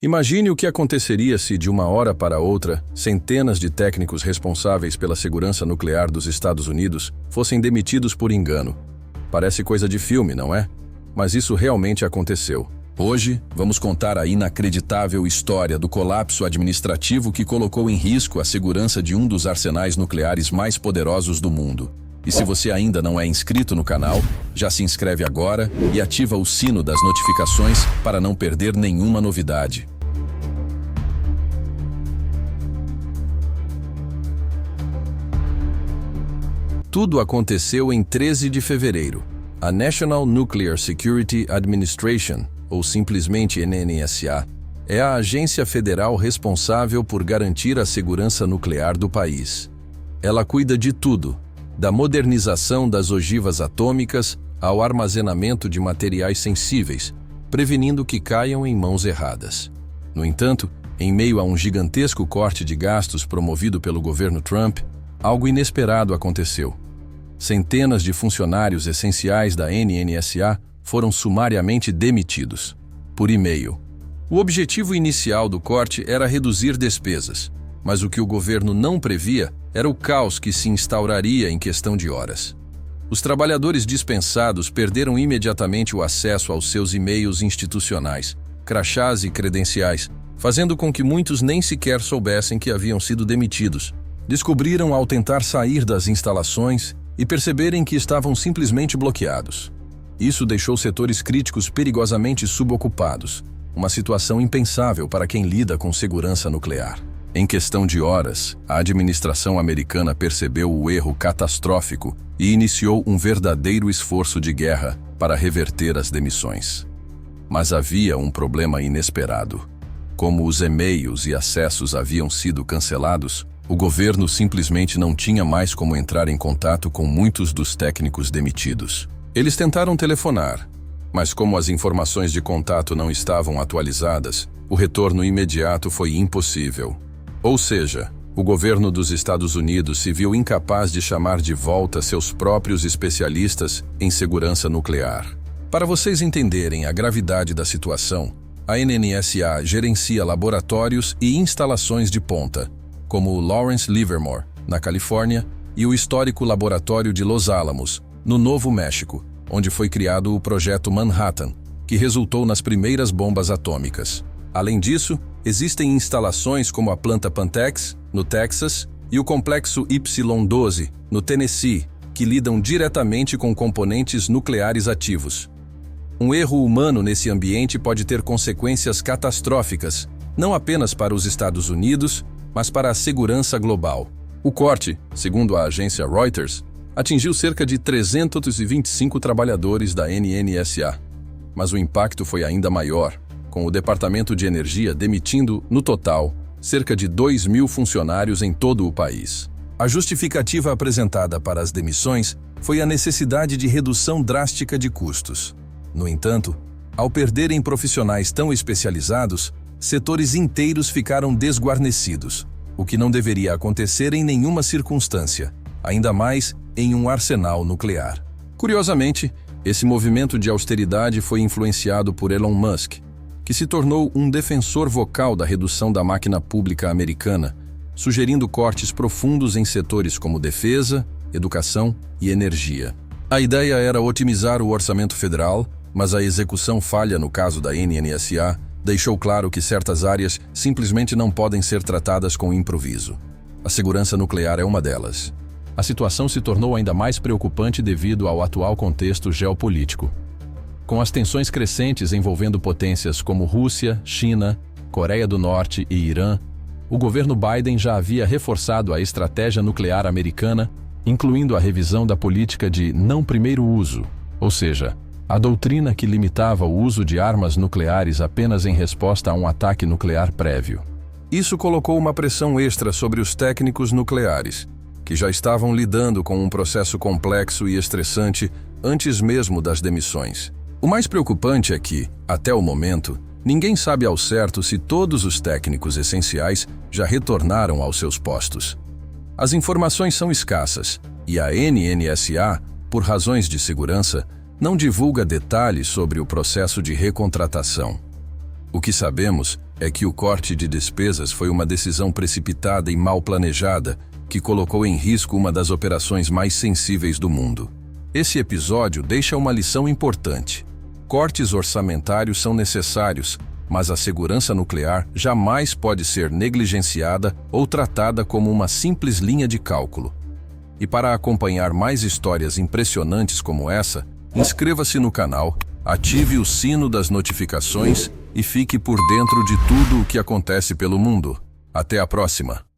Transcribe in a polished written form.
Imagine o que aconteceria se, de uma hora para outra, centenas de técnicos responsáveis pela segurança nuclear dos Estados Unidos fossem demitidos por engano. Parece coisa de filme, não é? Mas isso realmente aconteceu. Hoje, vamos contar a inacreditável história do colapso administrativo que colocou em risco a segurança de um dos arsenais nucleares mais poderosos do mundo. E se você ainda não é inscrito no canal, já se inscreve agora e ativa o sino das notificações para não perder nenhuma novidade. Tudo aconteceu em 13 de fevereiro. A National Nuclear Security Administration, ou simplesmente NNSA, é a agência federal responsável por garantir a segurança nuclear do país. Ela cuida de tudo, da modernização das ogivas atômicas ao armazenamento de materiais sensíveis, prevenindo que caiam em mãos erradas. No entanto, em meio a um gigantesco corte de gastos promovido pelo governo Trump, algo inesperado aconteceu. Centenas de funcionários essenciais da NNSA foram sumariamente demitidos, por e-mail. O objetivo inicial do corte era reduzir despesas, mas o que o governo não previa era o caos que se instauraria em questão de horas. Os trabalhadores dispensados perderam imediatamente o acesso aos seus e-mails institucionais, crachás e credenciais, fazendo com que muitos nem sequer soubessem que haviam sido demitidos. Descobriram ao tentar sair das instalações e perceberem que estavam simplesmente bloqueados. Isso deixou setores críticos perigosamente subocupados, uma situação impensável para quem lida com segurança nuclear. Em questão de horas, a administração americana percebeu o erro catastrófico e iniciou um verdadeiro esforço de guerra para reverter as demissões. Mas havia um problema inesperado. Como os e-mails e acessos haviam sido cancelados, o governo simplesmente não tinha mais como entrar em contato com muitos dos técnicos demitidos. Eles tentaram telefonar, mas como as informações de contato não estavam atualizadas, o retorno imediato foi impossível. Ou seja, o governo dos Estados Unidos se viu incapaz de chamar de volta seus próprios especialistas em segurança nuclear. Para vocês entenderem a gravidade da situação, a NNSA gerencia laboratórios e instalações de ponta, como o Lawrence Livermore, na Califórnia, e o histórico laboratório de Los Alamos, no Novo México, onde foi criado o Projeto Manhattan, que resultou nas primeiras bombas atômicas. Além disso, existem instalações como a planta Pantex, no Texas, e o complexo Y-12, no Tennessee, que lidam diretamente com componentes nucleares ativos. Um erro humano nesse ambiente pode ter consequências catastróficas, não apenas para os Estados Unidos, mas para a segurança global. O corte, segundo a agência Reuters, atingiu cerca de 325 trabalhadores da NNSA. Mas o impacto foi ainda maior, com o Departamento de Energia demitindo, no total, cerca de 2.000 funcionários em todo o país. A justificativa apresentada para as demissões foi a necessidade de redução drástica de custos. No entanto, ao perderem profissionais tão especializados, setores inteiros ficaram desguarnecidos, o que não deveria acontecer em nenhuma circunstância, ainda mais em um arsenal nuclear. Curiosamente, esse movimento de austeridade foi influenciado por Elon Musk, que se tornou um defensor vocal da redução da máquina pública americana, sugerindo cortes profundos em setores como defesa, educação e energia. A ideia era otimizar o orçamento federal, mas a execução falha no caso da NNSA deixou claro que certas áreas simplesmente não podem ser tratadas com improviso. A segurança nuclear é uma delas. A situação se tornou ainda mais preocupante devido ao atual contexto geopolítico. Com as tensões crescentes envolvendo potências como Rússia, China, Coreia do Norte e Irã, o governo Biden já havia reforçado a estratégia nuclear americana, incluindo a revisão da política de não primeiro uso, ou seja, a doutrina que limitava o uso de armas nucleares apenas em resposta a um ataque nuclear prévio. Isso colocou uma pressão extra sobre os técnicos nucleares, que já estavam lidando com um processo complexo e estressante antes mesmo das demissões. O mais preocupante é que, até o momento, ninguém sabe ao certo se todos os técnicos essenciais já retornaram aos seus postos. As informações são escassas e a NNSA, por razões de segurança, não divulga detalhes sobre o processo de recontratação. O que sabemos é que o corte de despesas foi uma decisão precipitada e mal planejada que colocou em risco uma das operações mais sensíveis do mundo. Esse episódio deixa uma lição importante. Cortes orçamentários são necessários, mas a segurança nuclear jamais pode ser negligenciada ou tratada como uma simples linha de cálculo. E para acompanhar mais histórias impressionantes como essa, inscreva-se no canal, ative o sino das notificações e fique por dentro de tudo o que acontece pelo mundo. Até a próxima!